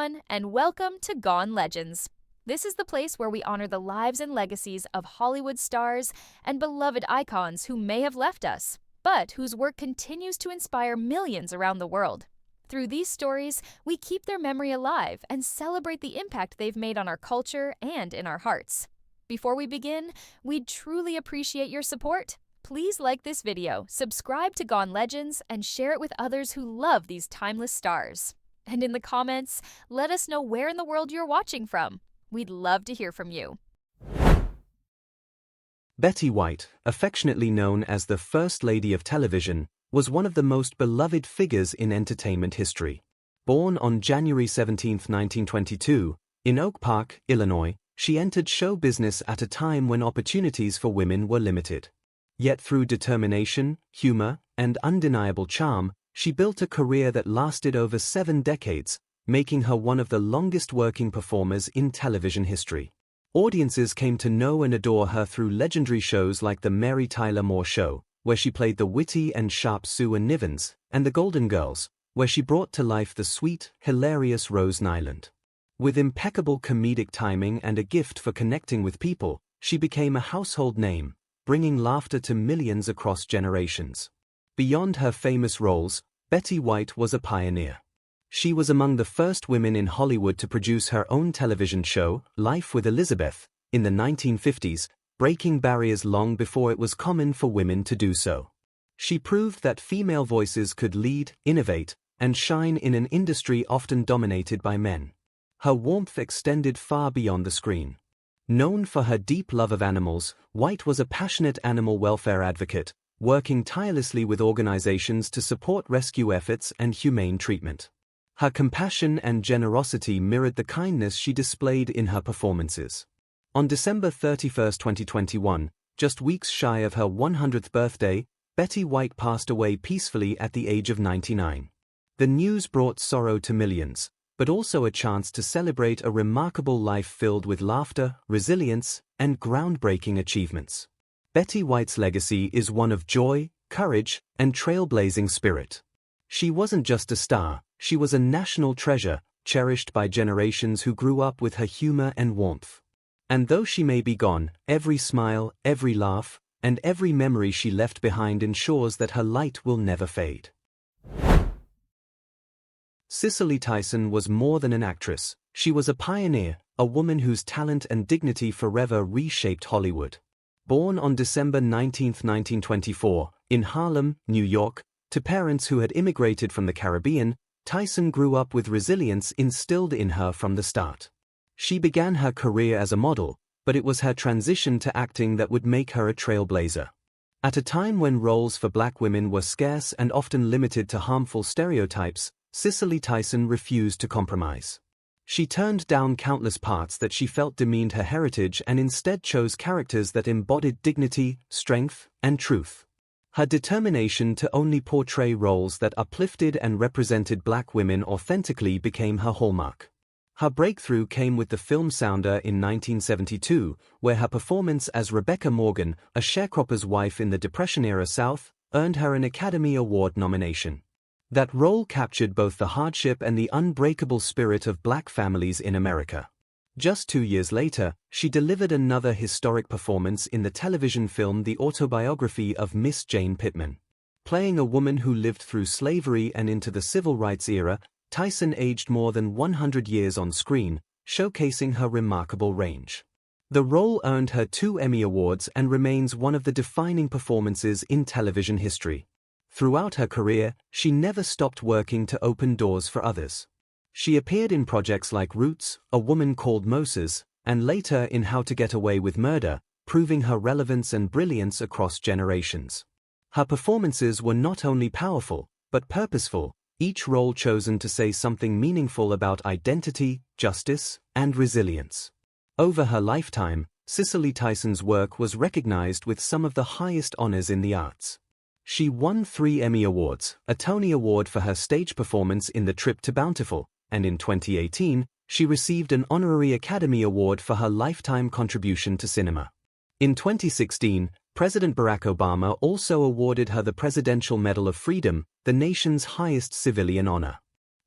everyone, and welcome to Gone Legends. This is the place where we honor the lives and legacies of Hollywood stars and beloved icons who may have left us, but whose work continues to inspire millions around the world. Through these stories, we keep their memory alive and celebrate the impact they've made on our culture and in our hearts. Before we begin, we'd truly appreciate your support. Please like this video, subscribe to Gone Legends, and share it with others who love these timeless stars. And in the comments, let us know where in the world you're watching from. We'd love to hear from you. Betty White, affectionately known as the First Lady of Television, was one of the most beloved figures in entertainment history. Born on January 17, 1922, in Oak Park, Illinois, she entered show business at a time when opportunities for women were limited. Yet through determination, humor, and undeniable charm, she built a career that lasted over 7 decades, making her one of the longest-working performers in television history. Audiences came to know and adore her through legendary shows like The Mary Tyler Moore Show, where she played the witty and sharp Sue Ann Nivens, and The Golden Girls, where she brought to life the sweet, hilarious Rose Nyland. With impeccable comedic timing and a gift for connecting with people, she became a household name, bringing laughter to millions across generations. Beyond her famous roles, Betty White was a pioneer. She was among the first women in Hollywood to produce her own television show, Life with Elizabeth, in the 1950s, breaking barriers long before it was common for women to do so. She proved that female voices could lead, innovate, and shine in an industry often dominated by men. Her warmth extended far beyond the screen. Known for her deep love of animals, White was a passionate animal welfare advocate, working tirelessly with organizations to support rescue efforts and humane treatment. Her compassion and generosity mirrored the kindness she displayed in her performances. On December 31, 2021, just weeks shy of her 100th birthday, Betty White passed away peacefully at the age of 99. The news brought sorrow to millions, but also a chance to celebrate a remarkable life filled with laughter, resilience, and groundbreaking achievements. Betty White's legacy is one of joy, courage, and trailblazing spirit. She wasn't just a star, she was a national treasure, cherished by generations who grew up with her humor and warmth. And though she may be gone, every smile, every laugh, and every memory she left behind ensures that her light will never fade. Cicely Tyson was more than an actress. She was a pioneer, a woman whose talent and dignity forever reshaped Hollywood. Born on December 19, 1924, in Harlem, New York, to parents who had immigrated from the Caribbean, Tyson grew up with resilience instilled in her from the start. She began her career as a model, but it was her transition to acting that would make her a trailblazer. At a time when roles for black women were scarce and often limited to harmful stereotypes, Cicely Tyson refused to compromise. She turned down countless parts that she felt demeaned her heritage and instead chose characters that embodied dignity, strength, and truth. Her determination to only portray roles that uplifted and represented black women authentically became her hallmark. Her breakthrough came with the film Sounder in 1972, where her performance as Rebecca Morgan, a sharecropper's wife in the Depression-era South, earned her an Academy Award nomination. That role captured both the hardship and the unbreakable spirit of black families in America. Just 2 years later, she delivered another historic performance in the television film The Autobiography of Miss Jane Pittman. Playing a woman who lived through slavery and into the civil rights era, Tyson aged more than 100 years on screen, showcasing her remarkable range. The role earned her 2 Emmy Awards and remains one of the defining performances in television history. Throughout her career, she never stopped working to open doors for others. She appeared in projects like Roots, A Woman Called Moses, and later in How to Get Away with Murder, proving her relevance and brilliance across generations. Her performances were not only powerful, but purposeful, each role chosen to say something meaningful about identity, justice, and resilience. Over her lifetime, Cicely Tyson's work was recognized with some of the highest honors in the arts. She won 3 Emmy Awards, a Tony Award for her stage performance in The Trip to Bountiful, and in 2018, she received an Honorary Academy Award for her lifetime contribution to cinema. In 2016, President Barack Obama also awarded her the Presidential Medal of Freedom, the nation's highest civilian honor.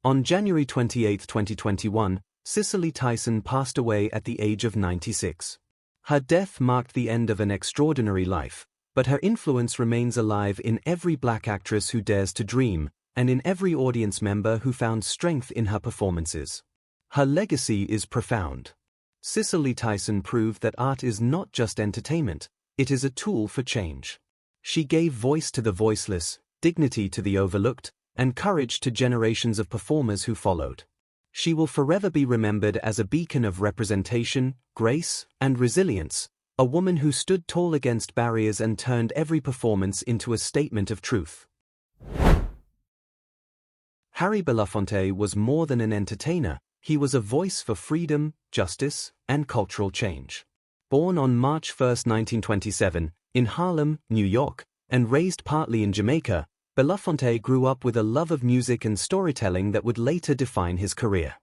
On January 28, 2021, Cicely Tyson passed away at the age of 96. Her death marked the end of an extraordinary life, but her influence remains alive in every Black actress who dares to dream, and in every audience member who found strength in her performances. Her legacy is profound. Cicely Tyson proved that art is not just entertainment, it is a tool for change. She gave voice to the voiceless, dignity to the overlooked, and courage to generations of performers who followed. She will forever be remembered as a beacon of representation, grace, and resilience, a woman who stood tall against barriers and turned every performance into a statement of truth. Harry Belafonte was more than an entertainer, he was a voice for freedom, justice, and cultural change. Born on March 1, 1927, in Harlem, New York, and raised partly in Jamaica, Belafonte grew up with a love of music and storytelling that would later define his career.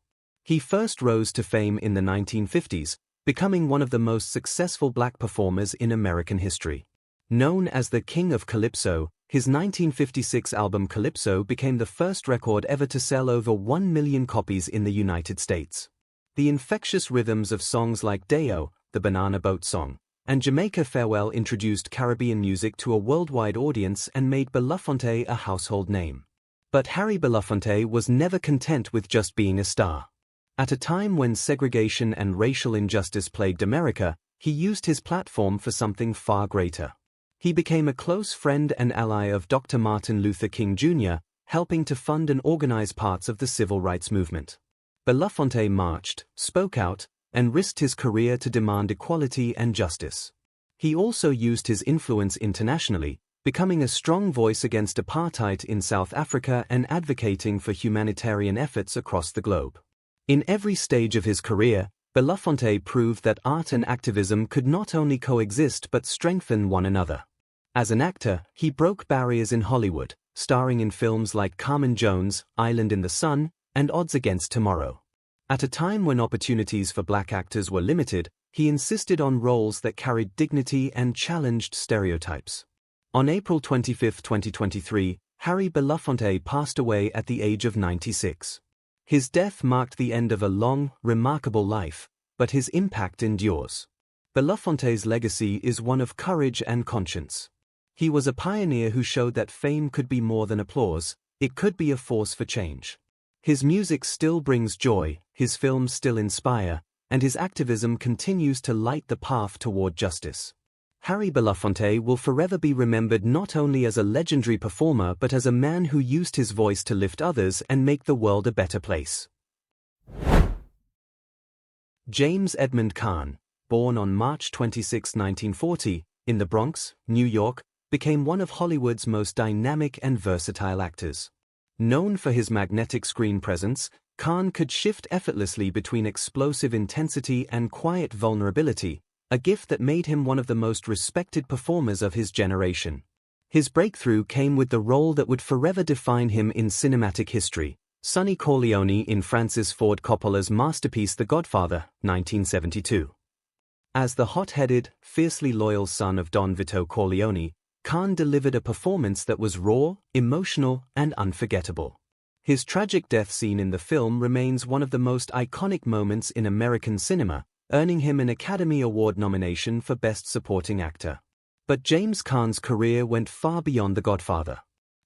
He first rose to fame in the 1950s, becoming one of the most successful Black performers in American history. Known as the King of Calypso, his 1956 album Calypso became the first record ever to sell over 1 million copies in the United States. The infectious rhythms of songs like Deo, the Banana Boat song, and Jamaica Farewell introduced Caribbean music to a worldwide audience and made Belafonte a household name. But Harry Belafonte was never content with just being a star. At a time when segregation and racial injustice plagued America, he used his platform for something far greater. He became a close friend and ally of Dr. Martin Luther King Jr., helping to fund and organize parts of the civil rights movement. Belafonte marched, spoke out, and risked his career to demand equality and justice. He also used his influence internationally, becoming a strong voice against apartheid in South Africa and advocating for humanitarian efforts across the globe. In every stage of his career, Belafonte proved that art and activism could not only coexist but strengthen one another. As an actor, he broke barriers in Hollywood, starring in films like Carmen Jones, Island in the Sun, and Odds Against Tomorrow. At a time when opportunities for Black actors were limited, he insisted on roles that carried dignity and challenged stereotypes. On April 25, 2023, Harry Belafonte passed away at the age of 96. His death marked the end of a long, remarkable life, but his impact endures. Belafonte's legacy is one of courage and conscience. He was a pioneer who showed that fame could be more than applause, it could be a force for change. His music still brings joy, his films still inspire, and his activism continues to light the path toward justice. Harry Belafonte will forever be remembered not only as a legendary performer but as a man who used his voice to lift others and make the world a better place. James Edmund Caan, born on March 26, 1940, in the Bronx, New York, became one of Hollywood's most dynamic and versatile actors. Known for his magnetic screen presence, Caan could shift effortlessly between explosive intensity and quiet vulnerability, a gift that made him one of the most respected performers of his generation. His breakthrough came with the role that would forever define him in cinematic history, Sonny Corleone in Francis Ford Coppola's masterpiece The Godfather, 1972. As the hot-headed, fiercely loyal son of Don Vito Corleone, Caan delivered a performance that was raw, emotional, and unforgettable. His tragic death scene in the film remains one of the most iconic moments in American cinema, earning him an Academy Award nomination for Best Supporting Actor. But James Caan's career went far beyond The Godfather.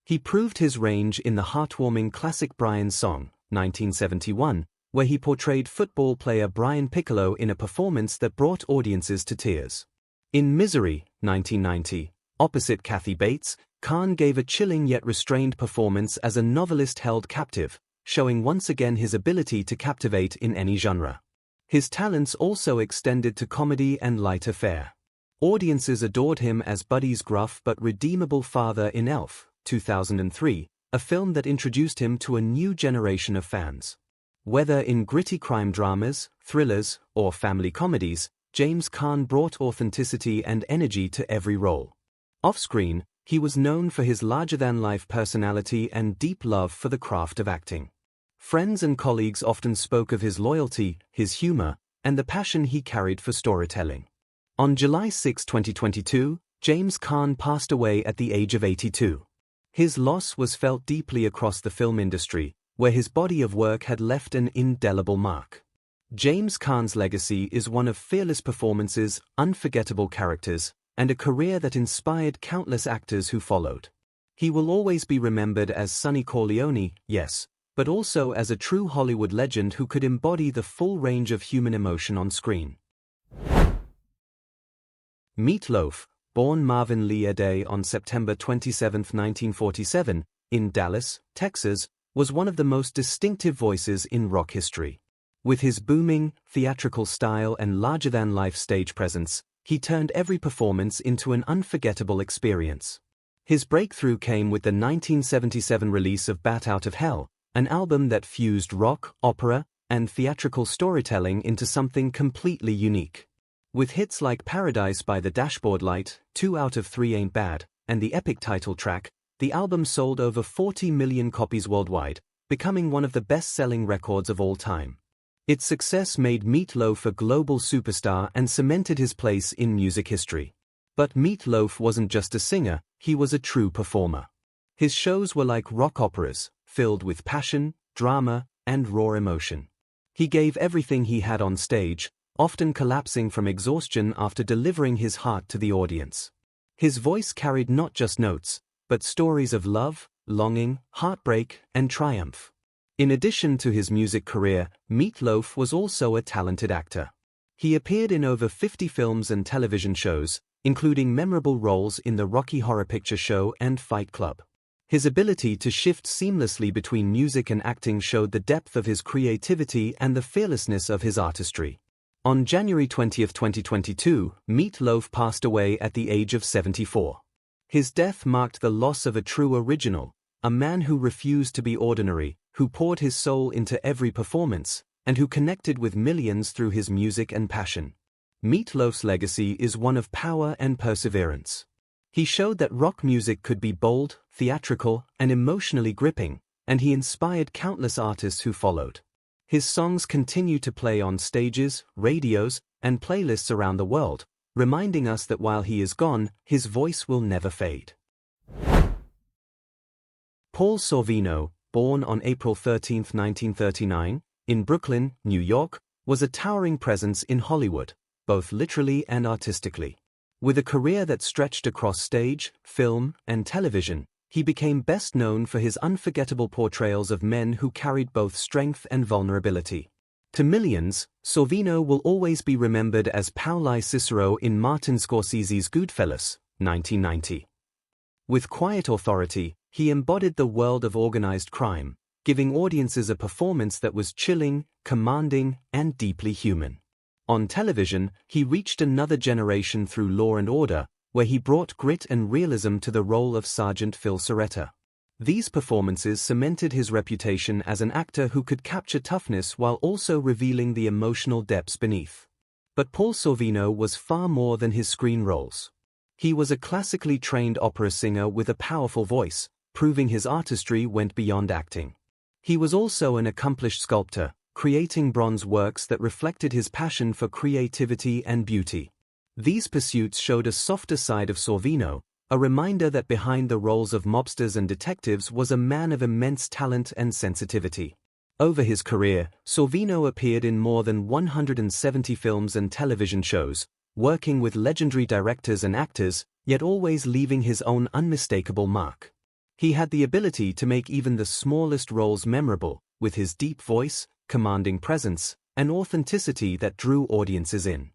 He proved his range in the heartwarming classic Brian song, 1971, where he portrayed football player Brian Piccolo in a performance that brought audiences to tears. In Misery, 1990, opposite Kathy Bates, Caan gave a chilling yet restrained performance as a novelist held captive, showing once again his ability to captivate in any genre. His talents also extended to comedy and lighter fare. Audiences adored him as Buddy's gruff but redeemable father in Elf, 2003, a film that introduced him to a new generation of fans. Whether in gritty crime dramas, thrillers, or family comedies, James Caan brought authenticity and energy to every role. Off-screen, he was known for his larger-than-life personality and deep love for the craft of acting. Friends and colleagues often spoke of his loyalty, his humor, and the passion he carried for storytelling. On July 6, 2022, James Caan passed away at the age of 82. His loss was felt deeply across the film industry, where his body of work had left an indelible mark. James Caan's legacy is one of fearless performances, unforgettable characters, and a career that inspired countless actors who followed. He will always be remembered as Sonny Corleone, yes, but also as a true Hollywood legend who could embody the full range of human emotion on screen. Meet Loaf, born Marvin Lee Aday on September 27, 1947, in Dallas, Texas, was one of the most distinctive voices in rock history. With his booming, theatrical style and larger-than-life stage presence, he turned every performance into an unforgettable experience. His breakthrough came with the 1977 release of Bat Out of Hell, an album that fused rock, opera, and theatrical storytelling into something completely unique. With hits like Paradise by the Dashboard Light, 2 Out of 3 Ain't Bad, and the epic title track, the album sold over 40 million copies worldwide, becoming one of the best-selling records of all time. Its success made Meat Loaf a global superstar and cemented his place in music history. But Meat Loaf wasn't just a singer, he was a true performer. His shows were like rock operas, filled with passion, drama, and raw emotion. He gave everything he had on stage, often collapsing from exhaustion after delivering his heart to the audience. His voice carried not just notes, but stories of love, longing, heartbreak, and triumph. In addition to his music career, Meat Loaf was also a talented actor. He appeared in over 50 films and television shows, including memorable roles in the Rocky Horror Picture Show and Fight Club. His ability to shift seamlessly between music and acting showed the depth of his creativity and the fearlessness of his artistry. On January 20, 2022, Meat Loaf passed away at the age of 74. His death marked the loss of a true original, a man who refused to be ordinary, who poured his soul into every performance, and who connected with millions through his music and passion. Meat Loaf's legacy is one of power and perseverance. He showed that rock music could be bold, theatrical, and emotionally gripping, and he inspired countless artists who followed. His songs continue to play on stages, radios, and playlists around the world, reminding us that while he is gone, his voice will never fade. Paul Sorvino, born on April 13, 1939, in Brooklyn, New York, was a towering presence in Hollywood, both literally and artistically. With a career that stretched across stage, film, and television, he became best known for his unforgettable portrayals of men who carried both strength and vulnerability. To millions, Sorvino will always be remembered as Paulie Cicero in Martin Scorsese's Goodfellas, 1990. With quiet authority, he embodied the world of organized crime, giving audiences a performance that was chilling, commanding, and deeply human. On television, he reached another generation through Law and Order, where he brought grit and realism to the role of Sergeant Phil Serretta. These performances cemented his reputation as an actor who could capture toughness while also revealing the emotional depths beneath. But Paul Sorvino was far more than his screen roles. He was a classically trained opera singer with a powerful voice, proving his artistry went beyond acting. He was also an accomplished sculptor, creating bronze works that reflected his passion for creativity and beauty. These pursuits showed a softer side of Sorvino, a reminder that behind the roles of mobsters and detectives was a man of immense talent and sensitivity. Over his career, Sorvino appeared in more than 170 films and television shows, working with legendary directors and actors, yet always leaving his own unmistakable mark. He had the ability to make even the smallest roles memorable, with his deep voice, commanding presence, and authenticity that drew audiences in.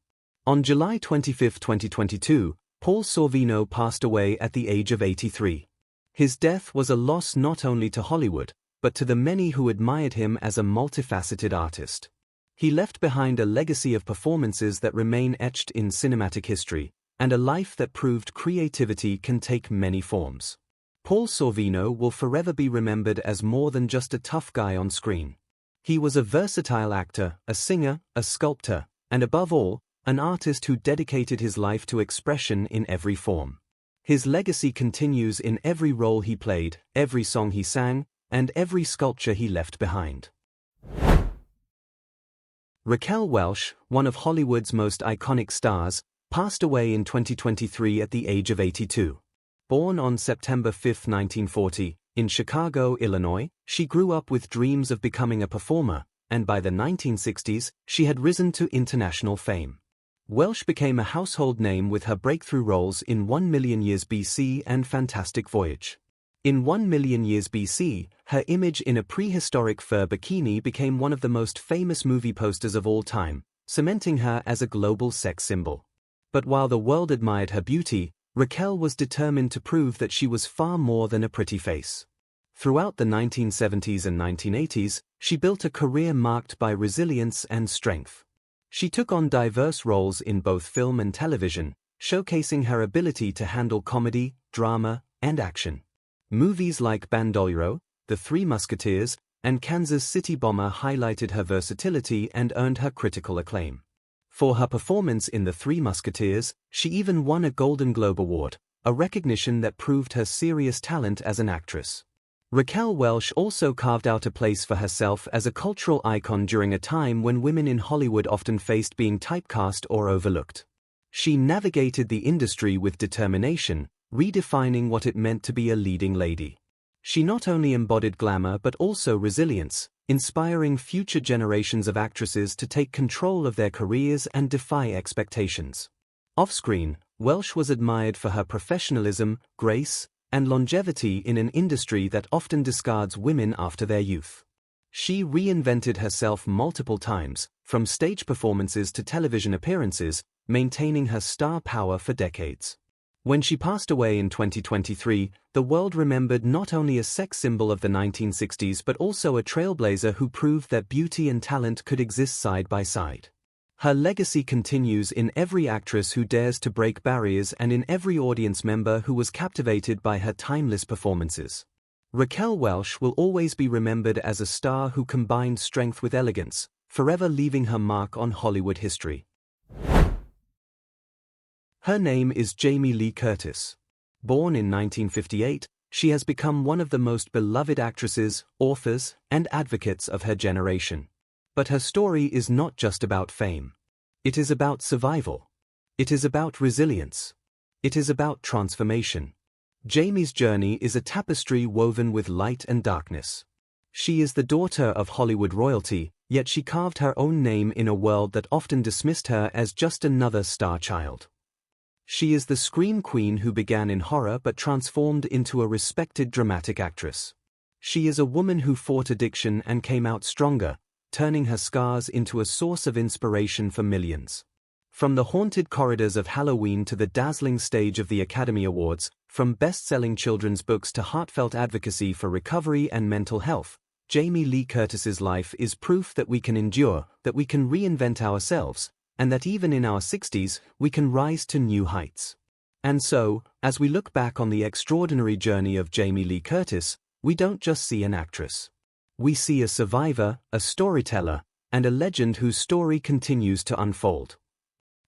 On July 25, 2022, Paul Sorvino passed away at the age of 83. His death was a loss not only to Hollywood, but to the many who admired him as a multifaceted artist. He left behind a legacy of performances that remain etched in cinematic history, and a life that proved creativity can take many forms. Paul Sorvino will forever be remembered as more than just a tough guy on screen. He was a versatile actor, a singer, a sculptor, and above all, an artist who dedicated his life to expression in every form. His legacy continues in every role he played, every song he sang, and every sculpture he left behind. Raquel Welch, one of Hollywood's most iconic stars, passed away in 2023 at the age of 82. Born on September 5, 1940, in Chicago, Illinois, She grew up with dreams of becoming a performer, and by the 1960s, she had risen to international fame. Welch became a household name with her breakthrough roles in 1 Million Years BC and Fantastic Voyage. In 1 Million Years BC, her image in a prehistoric fur bikini became one of the most famous movie posters of all time, cementing her as a global sex symbol. But while the world admired her beauty, Raquel was determined to prove that she was far more than a pretty face. Throughout the 1970s and 1980s, she built a career marked by resilience and strength. She took on diverse roles in both film and television, showcasing her ability to handle comedy, drama, and action. Movies like Bandolero, The Three Musketeers, and Kansas City Bomber highlighted her versatility and earned her critical acclaim. For her performance in The Three Musketeers, she even won a Golden Globe Award, a recognition that proved her serious talent as an actress. Raquel Welch also carved out a place for herself as a cultural icon during a time when women in Hollywood often faced being typecast or overlooked. She navigated the industry with determination, redefining what it meant to be a leading lady. She not only embodied glamour but also resilience, inspiring future generations of actresses to take control of their careers and defy expectations. Off-screen, Welch was admired for her professionalism, grace, and longevity in an industry that often discards women after their youth. She reinvented herself multiple times, from stage performances to television appearances, maintaining her star power for decades. When she passed away in 2023, the world remembered not only a sex symbol of the 1960s but also a trailblazer who proved that beauty and talent could exist side by side. Her legacy continues in every actress who dares to break barriers and in every audience member who was captivated by her timeless performances. Raquel Welch will always be remembered as a star who combined strength with elegance, forever leaving her mark on Hollywood history. Her name is Jamie Lee Curtis. Born in 1958, she has become one of the most beloved actresses, authors, and advocates of her generation. But her story is not just about fame. It is about survival. It is about resilience. It is about transformation. Jamie's journey is a tapestry woven with light and darkness. She is the daughter of Hollywood royalty, yet she carved her own name in a world that often dismissed her as just another star child. She is the scream queen who began in horror but transformed into a respected dramatic actress. She is a woman who fought addiction and came out stronger, turning her scars into a source of inspiration for millions. From the haunted corridors of Halloween to the dazzling stage of the Academy Awards, from best-selling children's books to heartfelt advocacy for recovery and mental health, Jamie Lee Curtis's life is proof that we can endure, that we can reinvent ourselves, and that even in our 60s, we can rise to new heights. And so, as we look back on the extraordinary journey of Jamie Lee Curtis, we don't just see an actress. We see a survivor, a storyteller, and a legend whose story continues to unfold.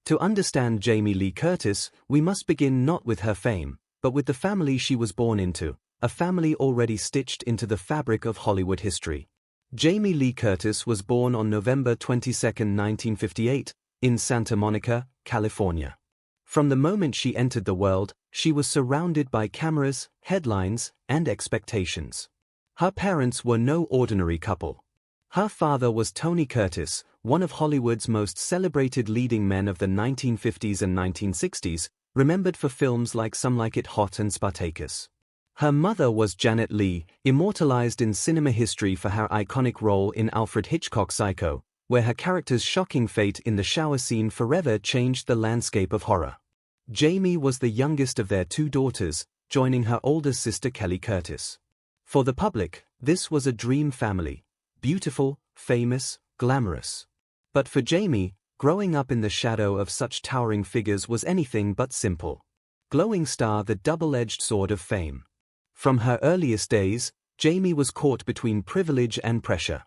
To understand Jamie Lee Curtis, we must begin not with her fame, but with the family she was born into, a family already stitched into the fabric of Hollywood history. Jamie Lee Curtis was born on November 22, 1958, in Santa Monica, California. From the moment she entered the world, she was surrounded by cameras, headlines, and expectations. Her parents were no ordinary couple. Her father was Tony Curtis, one of Hollywood's most celebrated leading men of the 1950s and 1960s, remembered for films like Some Like It Hot and Spartacus. Her mother was Janet Leigh, immortalized in cinema history for her iconic role in Alfred Hitchcock's Psycho, where her character's shocking fate in the shower scene forever changed the landscape of horror. Jamie was the youngest of their two daughters, joining her older sister Kelly Curtis. For the public, this was a dream family, beautiful, famous, glamorous. But for Jamie, growing up in the shadow of such towering figures was anything but simple. Glowing star, the double-edged sword of fame. From her earliest days, Jamie was caught between privilege and pressure.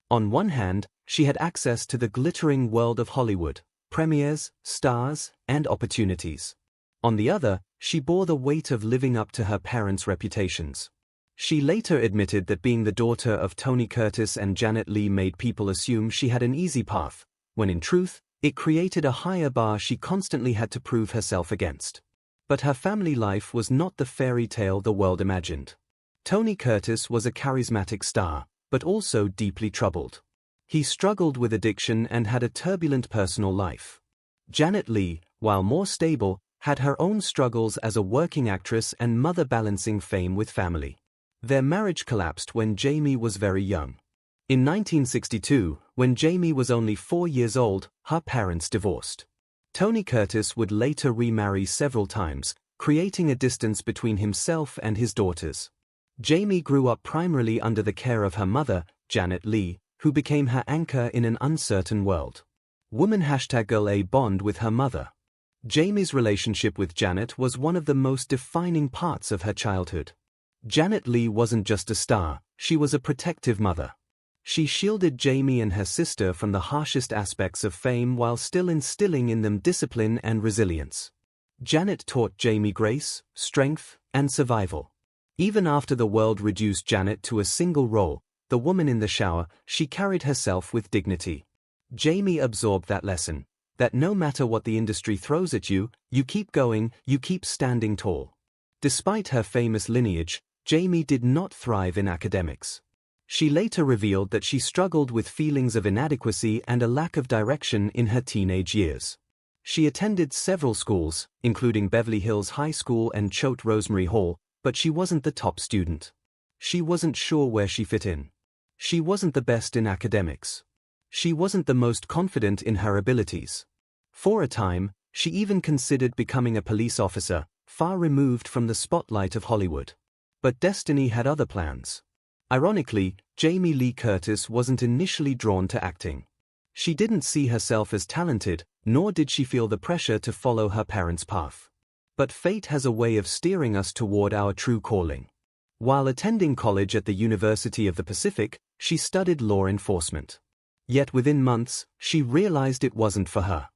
On one hand, she had access to the glittering world of Hollywood, premieres, stars, and opportunities. On the other, she bore the weight of living up to her parents' reputations. She later admitted that being the daughter of Tony Curtis and Janet Leigh made people assume she had an easy path, when in truth, it created a higher bar she constantly had to prove herself against. But her family life was not the fairy tale the world imagined. Tony Curtis was a charismatic star, but also deeply troubled. He struggled with addiction and had a turbulent personal life. Janet Leigh, while more stable, had her own struggles as a working actress and mother balancing fame with family. Their marriage collapsed when Jamie was very young. In 1962, when Jamie was only 4 years old, her parents divorced. Tony Curtis would later remarry several times, creating a distance between himself and his daughters. Jamie grew up primarily under the care of her mother, Janet Leigh, who became her anchor in an uncertain world. Woman #Girl A bond with her mother. Jamie's relationship with Janet was one of the most defining parts of her childhood. Janet Leigh wasn't just a star, she was a protective mother. She shielded Jamie and her sister from the harshest aspects of fame while still instilling in them discipline and resilience. Janet taught Jamie grace, strength, and survival. Even after the world reduced Janet to a single role, the woman in the shower, she carried herself with dignity. Jamie absorbed that lesson, that no matter what the industry throws at you, you keep going, you keep standing tall. Despite her famous lineage, Jamie did not thrive in academics. She later revealed that she struggled with feelings of inadequacy and a lack of direction in her teenage years. She attended several schools, including Beverly Hills High School and Choate Rosemary Hall, but she wasn't the top student. She wasn't sure where she fit in. She wasn't the best in academics. She wasn't the most confident in her abilities. For a time, she even considered becoming a police officer, far removed from the spotlight of Hollywood. But destiny had other plans. Ironically, Jamie Lee Curtis wasn't initially drawn to acting. She didn't see herself as talented, nor did she feel the pressure to follow her parents' path. But fate has a way of steering us toward our true calling. While attending college at the University of the Pacific, she studied law enforcement. Yet within months, she realized it wasn't for her.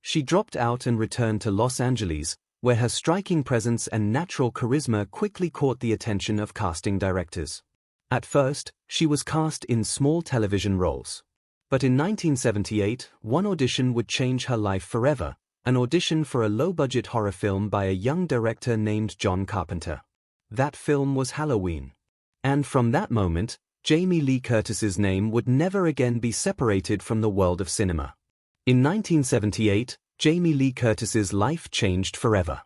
She dropped out and returned to Los Angeles, where her striking presence and natural charisma quickly caught the attention of casting directors. At first, she was cast in small television roles. But in 1978, one audition would change her life forever, an audition for a low-budget horror film by a young director named John Carpenter. That film was Halloween. And from that moment, Jamie Lee Curtis's name would never again be separated from the world of cinema. In 1978, Jamie Lee Curtis's life changed forever.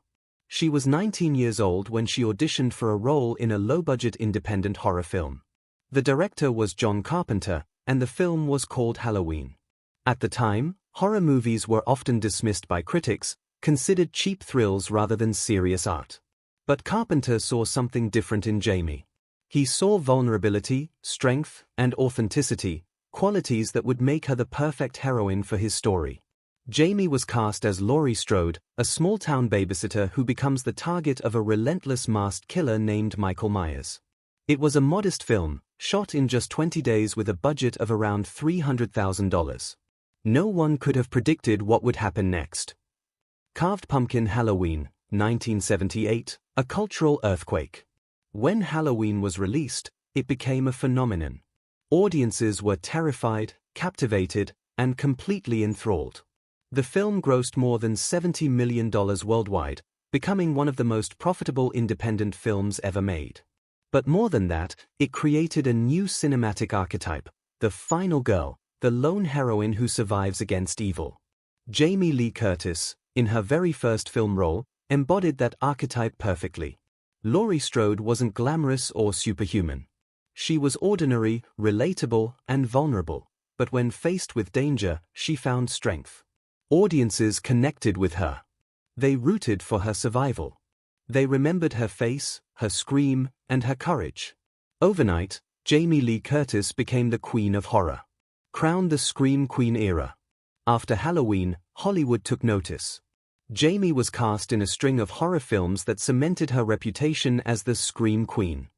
She was 19 years old when she auditioned for a role in a low-budget independent horror film. The director was John Carpenter, and the film was called Halloween. At the time, horror movies were often dismissed by critics, considered cheap thrills rather than serious art. But Carpenter saw something different in Jamie. He saw vulnerability, strength, and authenticity, qualities that would make her the perfect heroine for his story. Jamie was cast as Laurie Strode, a small-town babysitter who becomes the target of a relentless masked killer named Michael Myers. It was a modest film, shot in just 20 days with a budget of around $300,000. No one could have predicted what would happen next. Carved Pumpkin Halloween, 1978, a cultural earthquake. When Halloween was released, it became a phenomenon. Audiences were terrified, captivated, and completely enthralled. The film grossed more than $70 million worldwide, becoming one of the most profitable independent films ever made. But more than that, it created a new cinematic archetype, the final girl, the lone heroine who survives against evil. Jamie Lee Curtis, in her very first film role, embodied that archetype perfectly. Laurie Strode wasn't glamorous or superhuman. She was ordinary, relatable, and vulnerable, but when faced with danger, she found strength. Audiences connected with her. They rooted for her survival. They remembered her face, her scream, and her courage. Overnight, Jamie Lee Curtis became the queen of horror. Crowned the Scream Queen era. After Halloween, Hollywood took notice. Jamie was cast in a string of horror films that cemented her reputation as the Scream Queen.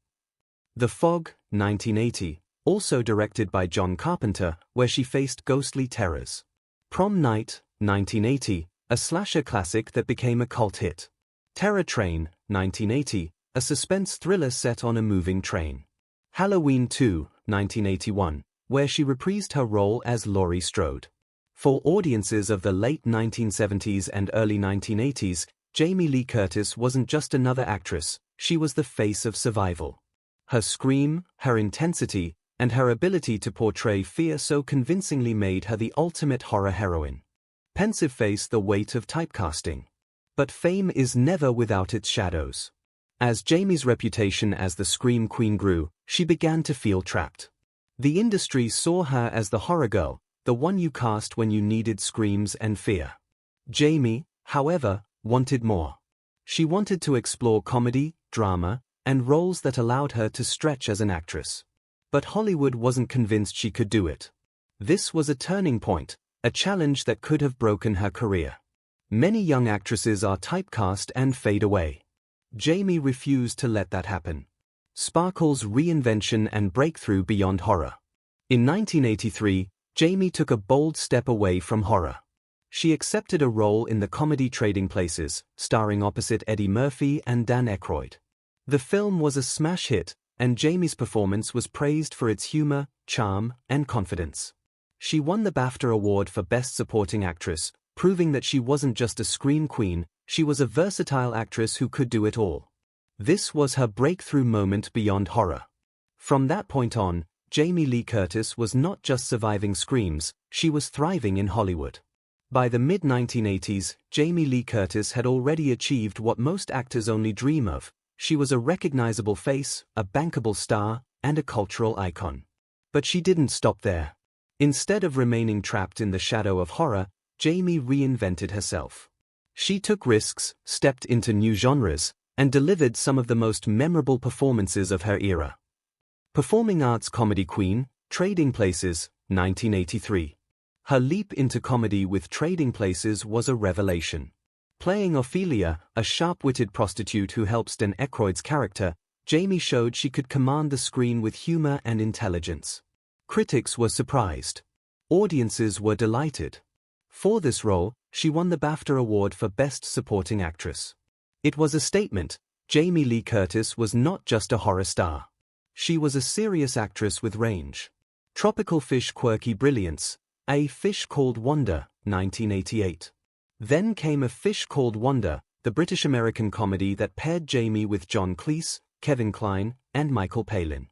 The Fog, 1980, also directed by John Carpenter, where she faced ghostly terrors. Prom Night, 1980, a slasher classic that became a cult hit. Terror Train, 1980, a suspense thriller set on a moving train. Halloween 2, 1981, where she reprised her role as Laurie Strode. For audiences of the late 1970s and early 1980s, Jamie Lee Curtis wasn't just another actress, she was the face of survival. Her scream, her intensity, and her ability to portray fear so convincingly made her the ultimate horror heroine. Pensive face, the weight of typecasting. But fame is never without its shadows. As Jamie's reputation as the Scream Queen grew, she began to feel trapped. The industry saw her as the horror girl, the one you cast when you needed screams and fear. Jamie, however, wanted more. She wanted to explore comedy, drama, and roles that allowed her to stretch as an actress. But Hollywood wasn't convinced she could do it. This was a turning point, a challenge that could have broken her career. Many young actresses are typecast and fade away. Jamie refused to let that happen. Sparkle's reinvention and breakthrough beyond horror. In 1983, Jamie took a bold step away from horror. She accepted a role in the comedy Trading Places, starring opposite Eddie Murphy and Dan Aykroyd. The film was a smash hit, and Jamie's performance was praised for its humor, charm, and confidence. She won the BAFTA Award for Best Supporting Actress, proving that she wasn't just a scream queen, she was a versatile actress who could do it all. This was her breakthrough moment beyond horror. From that point on, Jamie Lee Curtis was not just surviving screams, she was thriving in Hollywood. By the mid-1980s, Jamie Lee Curtis had already achieved what most actors only dream of. She was a recognizable face, a bankable star, and a cultural icon. But she didn't stop there. Instead of remaining trapped in the shadow of horror, Jamie reinvented herself. She took risks, stepped into new genres, and delivered some of the most memorable performances of her era. Performing arts comedy queen, Trading Places, 1983. Her leap into comedy with Trading Places was a revelation. Playing Ophelia, a sharp-witted prostitute who helps Dan Aykroyd's character, Jamie showed she could command the screen with humor and intelligence. Critics were surprised. Audiences were delighted. For this role, she won the BAFTA Award for Best Supporting Actress. It was a statement. Jamie Lee Curtis was not just a horror star. She was a serious actress with range. Tropical Fish, Quirky Brilliance, A Fish Called Wanda, 1988. Then came A Fish Called Wanda, the British-American comedy that paired Jamie with John Cleese, Kevin Kline, and Michael Palin.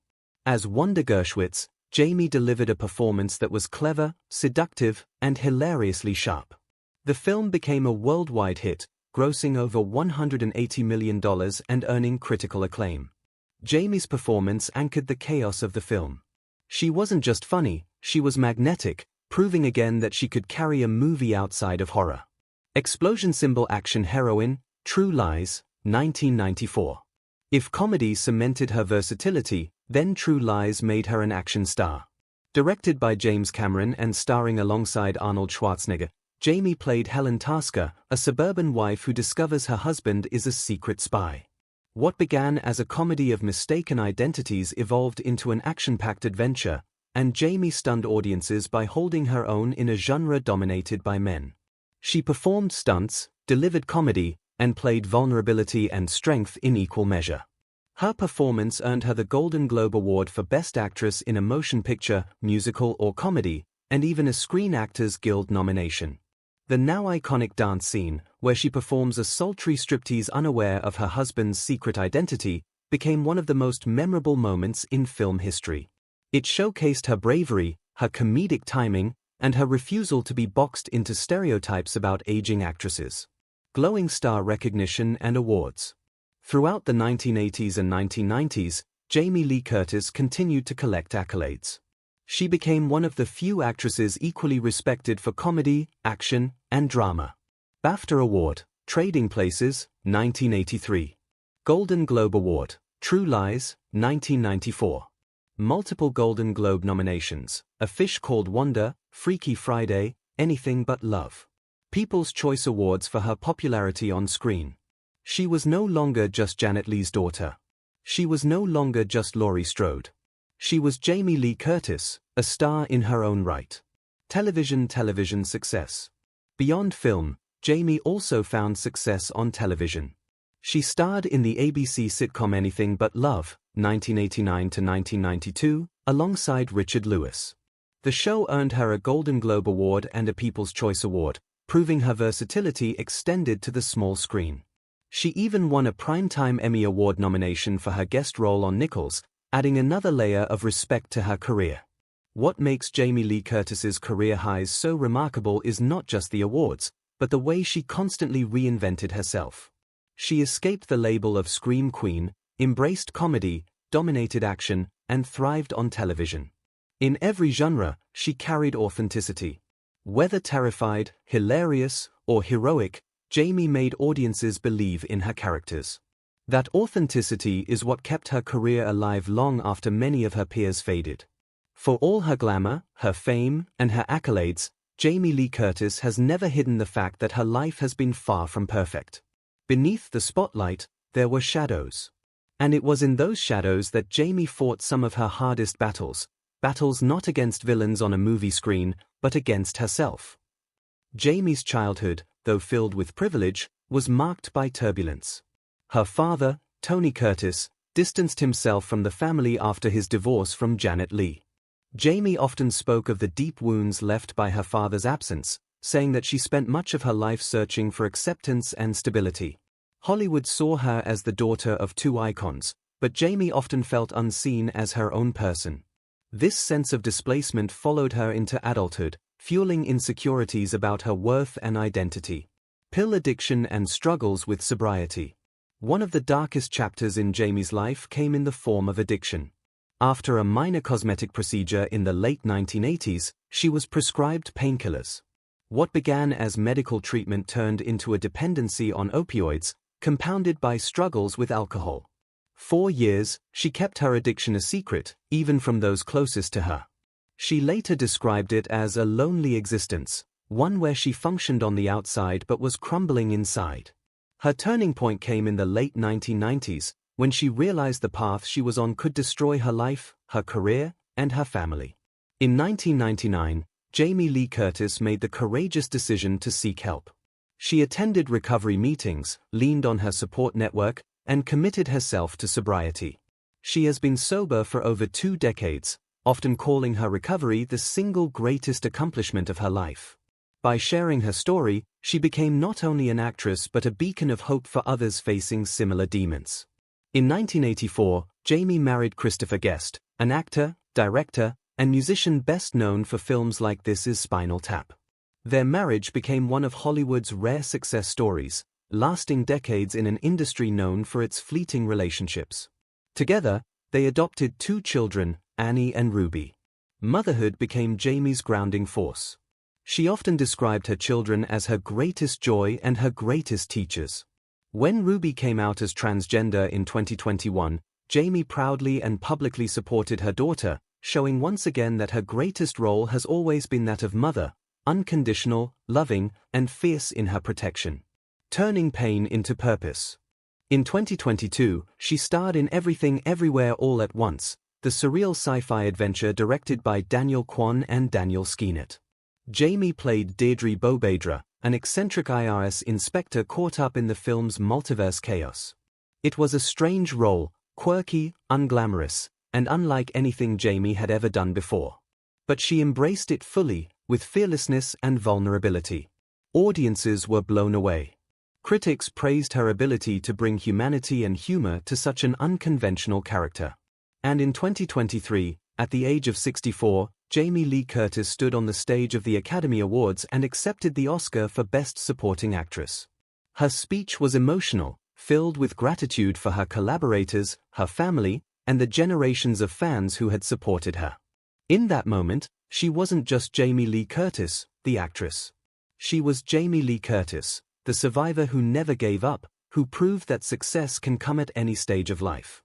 As Wanda Gershwitz, Jamie delivered a performance that was clever, seductive, and hilariously sharp. The film became a worldwide hit, grossing over $180 million and earning critical acclaim. Jamie's performance anchored the chaos of the film. She wasn't just funny, she was magnetic, proving again that she could carry a movie outside of horror. Explosion symbol action heroine, True Lies, 1994. If comedy cemented her versatility, then True Lies made her an action star. Directed by James Cameron and starring alongside Arnold Schwarzenegger, Jamie played Helen Tasker, a suburban wife who discovers her husband is a secret spy. What began as a comedy of mistaken identities evolved into an action-packed adventure, and Jamie stunned audiences by holding her own in a genre dominated by men. She performed stunts, delivered comedy, and played vulnerability and strength in equal measure. Her performance earned her the Golden Globe Award for Best Actress in a Motion Picture, Musical, or Comedy, and even a Screen Actors Guild nomination. The now iconic dance scene, where she performs a sultry striptease unaware of her husband's secret identity, became one of the most memorable moments in film history. It showcased her bravery, her comedic timing, and her refusal to be boxed into stereotypes about aging actresses. Glowing star recognition and awards. Throughout the 1980s and 1990s, Jamie Lee Curtis continued to collect accolades. She became one of the few actresses equally respected for comedy, action, and drama. BAFTA Award, Trading Places, 1983. Golden Globe Award, True Lies, 1994. Multiple Golden Globe nominations, A Fish Called Wanda, Freaky Friday, Anything But Love. People's Choice Awards for her popularity on screen. She was no longer just Janet Leigh's daughter. She was no longer just Laurie Strode. She was Jamie Lee Curtis, a star in her own right. Television success. Beyond film, Jamie also found success on television. She starred in the ABC sitcom Anything But Love, 1989 to 1992, alongside Richard Lewis. The show earned her a Golden Globe Award and a People's Choice Award, proving her versatility extended to the small screen. She even won a Primetime Emmy Award nomination for her guest role on Nichols, adding another layer of respect to her career. What makes Jamie Lee Curtis's career highs so remarkable is not just the awards, but the way she constantly reinvented herself. She escaped the label of Scream Queen, embraced comedy, dominated action, and thrived on television. In every genre, she carried authenticity. Whether terrified, hilarious, or heroic, Jamie made audiences believe in her characters. That authenticity is what kept her career alive long after many of her peers faded. For all her glamour, her fame, and her accolades, Jamie Lee Curtis has never hidden the fact that her life has been far from perfect. Beneath the spotlight, there were shadows. And it was in those shadows that Jamie fought some of her hardest battles not against villains on a movie screen, but against herself. Jamie's childhood, though filled with privilege, was marked by turbulence. Her father, Tony Curtis, distanced himself from the family after his divorce from Janet Leigh. Jamie often spoke of the deep wounds left by her father's absence, saying that she spent much of her life searching for acceptance and stability. Hollywood saw her as the daughter of two icons, but Jamie often felt unseen as her own person. This sense of displacement followed her into adulthood, fueling insecurities about her worth and identity. Pill addiction and struggles with sobriety. One of the darkest chapters in Jamie's life came in the form of addiction. After a minor cosmetic procedure in the late 1980s, she was prescribed painkillers. What began as medical treatment turned into a dependency on opioids, compounded by struggles with alcohol. 4 years, she kept her addiction a secret, even from those closest to her. She later described it as a lonely existence, one where she functioned on the outside but was crumbling inside. Her turning point came in the late 1990s, when she realized the path she was on could destroy her life, her career, and her family. In 1999, Jamie Lee Curtis made the courageous decision to seek help. She attended recovery meetings, leaned on her support network, and committed herself to sobriety. She has been sober for over 2 decades, often calling her recovery the single greatest accomplishment of her life. By sharing her story, she became not only an actress but a beacon of hope for others facing similar demons. In 1984, Jamie married Christopher Guest, an actor, director, and musician best known for films like This Is Spinal Tap. Their marriage became one of Hollywood's rare success stories, lasting decades in an industry known for its fleeting relationships. Together, they adopted 2 children, Annie and Ruby. Motherhood became Jamie's grounding force. She often described her children as her greatest joy and her greatest teachers. When Ruby came out as transgender in 2021, Jamie proudly and publicly supported her daughter, showing once again that her greatest role has always been that of mother, unconditional, loving, and fierce in her protection. Turning pain into purpose. In 2022, she starred in Everything Everywhere All at Once, the surreal sci-fi adventure directed by Daniel Kwan and Daniel Skeenet. Jamie played Deirdre Bobadra, an eccentric IRS inspector caught up in the film's multiverse chaos. It was a strange role, quirky, unglamorous, and unlike anything Jamie had ever done before. But she embraced it fully, with fearlessness and vulnerability. Audiences were blown away. Critics praised her ability to bring humanity and humor to such an unconventional character. And in 2023, at the age of 64, Jamie Lee Curtis stood on the stage of the Academy Awards and accepted the Oscar for Best Supporting Actress. Her speech was emotional, filled with gratitude for her collaborators, her family, and the generations of fans who had supported her. In that moment, she wasn't just Jamie Lee Curtis, the actress. She was Jamie Lee Curtis, the survivor who never gave up, who proved that success can come at any stage of life.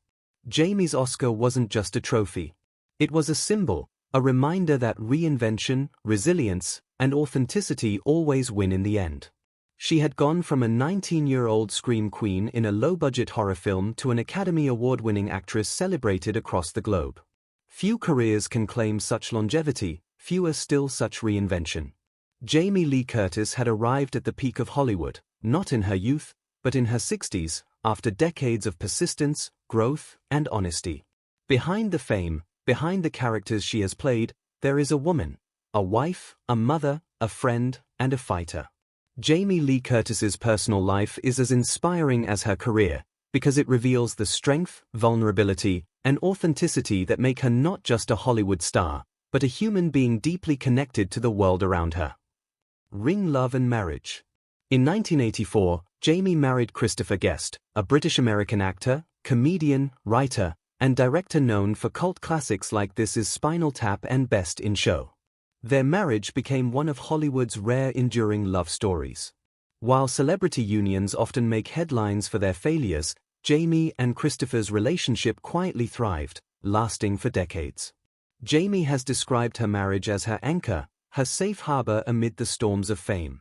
Jamie's Oscar wasn't just a trophy. It was a symbol, a reminder that reinvention, resilience, and authenticity always win in the end. She had gone from a 19-year-old scream queen in a low-budget horror film to an Academy Award-winning actress celebrated across the globe. Few careers can claim such longevity, fewer still such reinvention. Jamie Lee Curtis had arrived at the peak of Hollywood, not in her youth, but in her 60s, after decades of persistence, growth, and honesty. Behind the fame, behind the characters she has played, there is a woman, a wife, a mother, a friend, and a fighter. Jamie Lee Curtis's personal life is as inspiring as her career, because it reveals the strength, vulnerability, and authenticity that make her not just a Hollywood star, but a human being deeply connected to the world around her. Ring, love and marriage. In 1984, Jamie married Christopher Guest, a British-American actor, comedian, writer, and director known for cult classics like This Is Spinal Tap and Best in Show. Their marriage became one of Hollywood's rare enduring love stories. While celebrity unions often make headlines for their failures, Jamie and Christopher's relationship quietly thrived, lasting for decades. Jamie has described her marriage as her anchor, her safe harbor amid the storms of fame.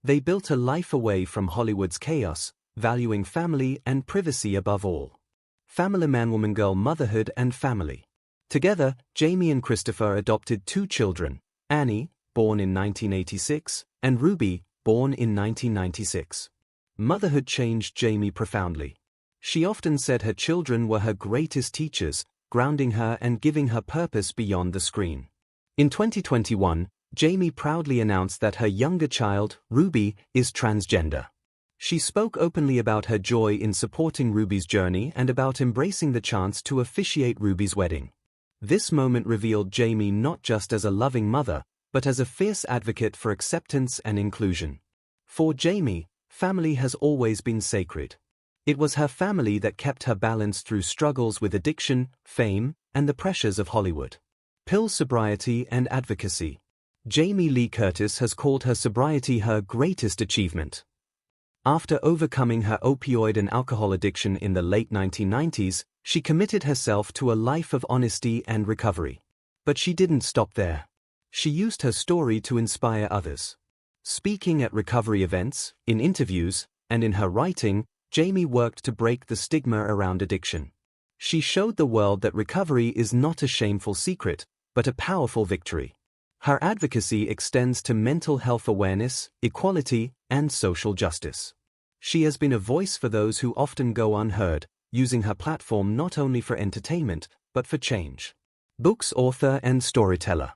They built a life away from Hollywood's chaos, valuing family and privacy above all. Family man woman girl motherhood and family. Together, Jamie and Christopher adopted 2 children, Annie, born in 1986, and Ruby, born in 1996. Motherhood changed Jamie profoundly. She often said her children were her greatest teachers, grounding her and giving her purpose beyond the screen. In 2021, Jamie proudly announced that her younger child, Ruby, is transgender. She spoke openly about her joy in supporting Ruby's journey and about embracing the chance to officiate Ruby's wedding. This moment revealed Jamie not just as a loving mother, but as a fierce advocate for acceptance and inclusion. For Jamie, family has always been sacred. It was her family that kept her balanced through struggles with addiction, fame, and the pressures of Hollywood. Pill sobriety and advocacy. Jamie Lee Curtis has called her sobriety her greatest achievement. After overcoming her opioid and alcohol addiction in the late 1990s, she committed herself to a life of honesty and recovery. But she didn't stop there. She used her story to inspire others. Speaking at recovery events, in interviews, and in her writing, Jamie worked to break the stigma around addiction. She showed the world that recovery is not a shameful secret, but a powerful victory. Her advocacy extends to mental health awareness, equality, and social justice. She has been a voice for those who often go unheard, using her platform not only for entertainment, but for change. Books author and storyteller.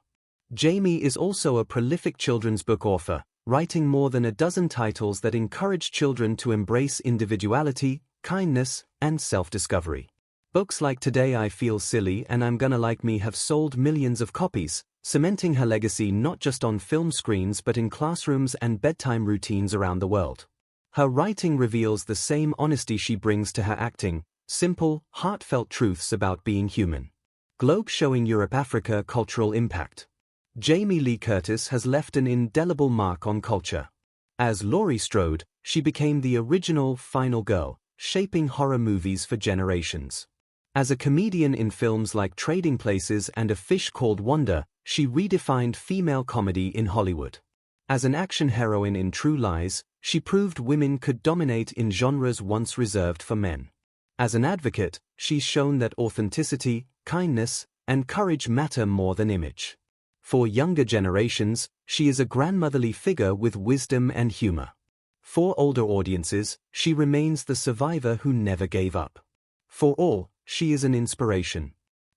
Jamie is also a prolific children's book author, writing more than a dozen titles that encourage children to embrace individuality, kindness, and self-discovery. Books like Today I Feel Silly and I'm Gonna Like Me have sold millions of copies, cementing her legacy not just on film screens but in classrooms and bedtime routines around the world. Her writing reveals the same honesty she brings to her acting, simple, heartfelt truths about being human. Globe showing Europe-Africa cultural impact. Jamie Lee Curtis has left an indelible mark on culture. As Laurie Strode, she became the original final girl, shaping horror movies for generations. As a comedian in films like Trading Places and A Fish Called Wanda, she redefined female comedy in Hollywood. As an action heroine in True Lies, she proved women could dominate in genres once reserved for men. As an advocate, she's shown that authenticity, kindness, and courage matter more than image. For younger generations, she is a grandmotherly figure with wisdom and humor. For older audiences, she remains the survivor who never gave up. For all, she is an inspiration.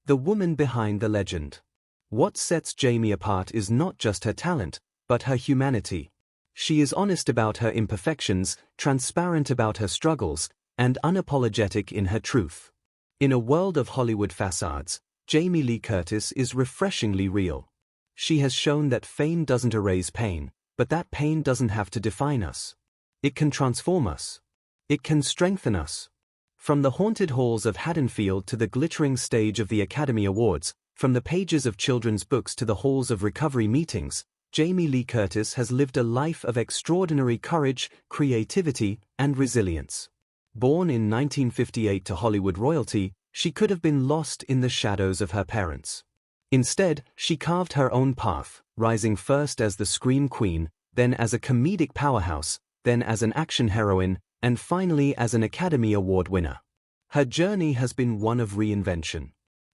The woman behind the legend. What sets Jamie apart is not just her talent, but her humanity. She is honest about her imperfections, transparent about her struggles, and unapologetic in her truth. In a world of Hollywood facades, Jamie Lee Curtis is refreshingly real. She has shown that fame doesn't erase pain, but that pain doesn't have to define us. It can transform us. It can strengthen us. From the haunted halls of Haddonfield to the glittering stage of the Academy Awards, from the pages of children's books to the halls of recovery meetings, Jamie Lee Curtis has lived a life of extraordinary courage, creativity, and resilience. Born in 1958 to Hollywood royalty, she could have been lost in the shadows of her parents. Instead, she carved her own path, rising first as the scream queen, then as a comedic powerhouse, then as an action heroine, and finally as an Academy Award winner. Her journey has been one of reinvention.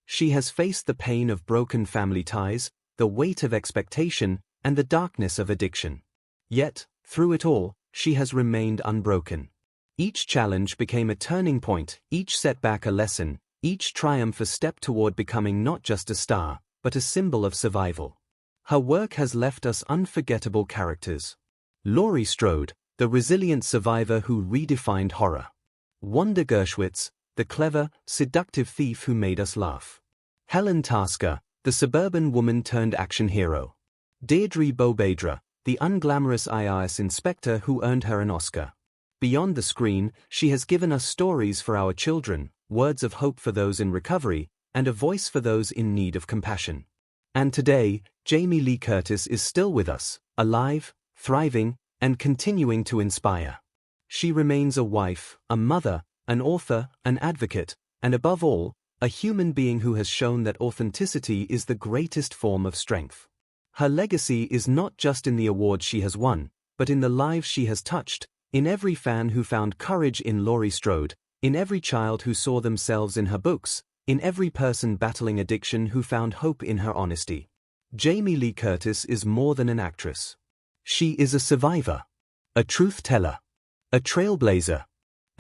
She has faced the pain of broken family ties, the weight of expectation, and the darkness of addiction. Yet, through it all, she has remained unbroken. Each challenge became a turning point, each setback a lesson, each triumph a step toward becoming not just a star, but a symbol of survival. Her work has left us unforgettable characters. Laurie Strode, the resilient survivor who redefined horror. Wanda Gershwitz, the clever, seductive thief who made us laugh. Helen Tasker, the suburban woman turned action hero. Deirdre Beaubadre, the unglamorous IRS inspector who earned her an Oscar. Beyond the screen, she has given us stories for our children, words of hope for those in recovery, and a voice for those in need of compassion. And today, Jamie Lee Curtis is still with us, alive, thriving, and continuing to inspire. She remains a wife, a mother, an author, an advocate, and above all, a human being who has shown that authenticity is the greatest form of strength. Her legacy is not just in the awards she has won, but in the lives she has touched, in every fan who found courage in Laurie Strode, in every child who saw themselves in her books, in every person battling addiction who found hope in her honesty. Jamie Lee Curtis is more than an actress. She is a survivor, a truth teller, a trailblazer.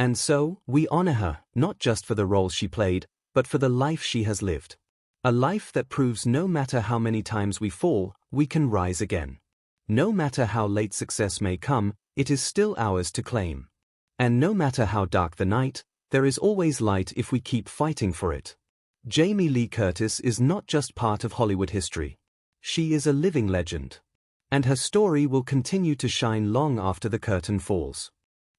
And so, we honor her, not just for the role she played, but for the life she has lived. A life that proves no matter how many times we fall, we can rise again. No matter how late success may come, it is still ours to claim. And no matter how dark the night, there is always light if we keep fighting for it. Jamie Lee Curtis is not just part of Hollywood history. She is a living legend. And her story will continue to shine long after the curtain falls.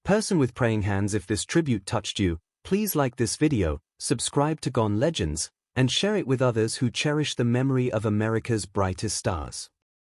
Person with praying hands, if this tribute touched you, please like this video, subscribe to Gone Legends, and share it with others who cherish the memory of America's brightest stars.